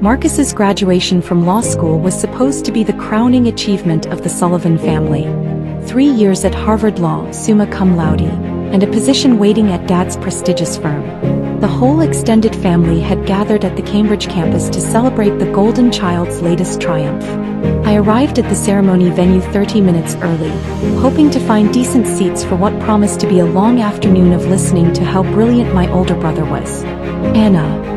Marcus's graduation from law school was supposed to be the crowning achievement of the Sullivan family. 3 years at Harvard Law, summa cum laude, and a position waiting at Dad's prestigious firm. The whole extended family had gathered at the Cambridge campus to celebrate the golden child's latest triumph. I arrived at the ceremony venue 30 minutes early, hoping to find decent seats for what promised to be a long afternoon of listening to how brilliant my older brother was. Anna.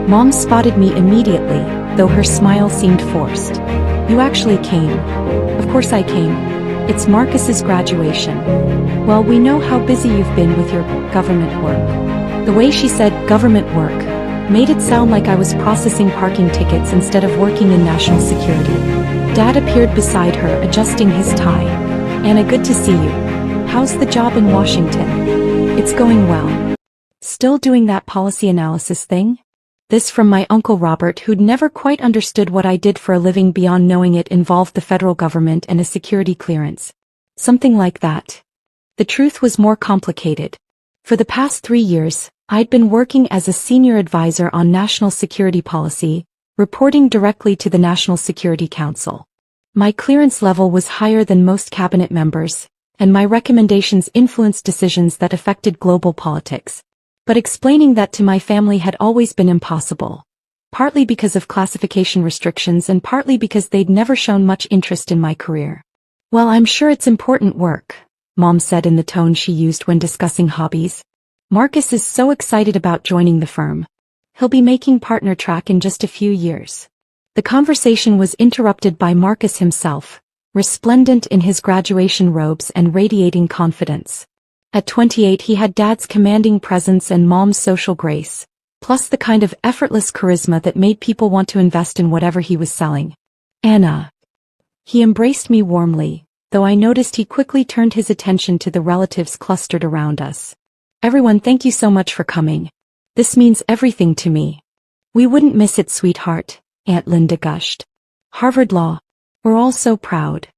Mom spotted me immediately, though her smile seemed forced. You actually came. Of course I came. It's Marcus's graduation. Well, we know how busy you've been with your government work. The way she said government work made it sound like I was processing parking tickets instead of working in national security. Dad appeared beside her, adjusting his tie. Anna, good to see you. How's the job in Washington? It's going well. Still doing that policy analysis thing? This from my Uncle Robert, who'd never quite understood what I did for a living beyond knowing it involved the federal government and a security clearance. Something like that. The truth was more complicated. For the past 3 years, I'd been working as a senior advisor on national security policy, reporting directly to the National Security Council. My clearance level was higher than most cabinet members, and my recommendations influenced decisions that affected global politics. But explaining that to my family had always been impossible. Partly because of classification restrictions and partly because they'd never shown much interest in my career. Well, I'm sure it's important work, Mom said in the tone she used when discussing hobbies. Marcus is so excited about joining the firm. He'll be making partner track in just a few years. The conversation was interrupted by Marcus himself, resplendent in his graduation robes and radiating confidence. At 28 he had Dad's commanding presence and Mom's social grace, plus the kind of effortless charisma that made people want to invest in whatever he was selling. Anna. He embraced me warmly, though I noticed he quickly turned his attention to the relatives clustered around us. Everyone, thank you so much for coming. This means everything to me. We wouldn't miss it, sweetheart, Aunt Linda gushed. Harvard Law. We're all so proud.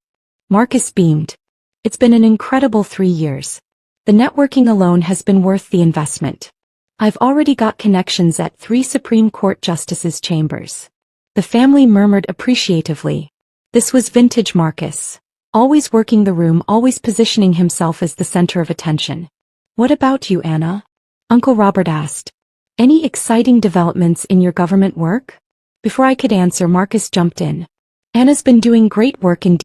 Marcus beamed. It's been an incredible 3 years. The networking alone has been worth the investment. I've already got connections at 3 Supreme Court justices' chambers. The family murmured appreciatively. This was vintage Marcus. Always working the room, always positioning himself as the center of attention. What about you, Anna? Uncle Robert asked. Any exciting developments in your government work? Before I could answer, Marcus jumped in. Anna's been doing great work in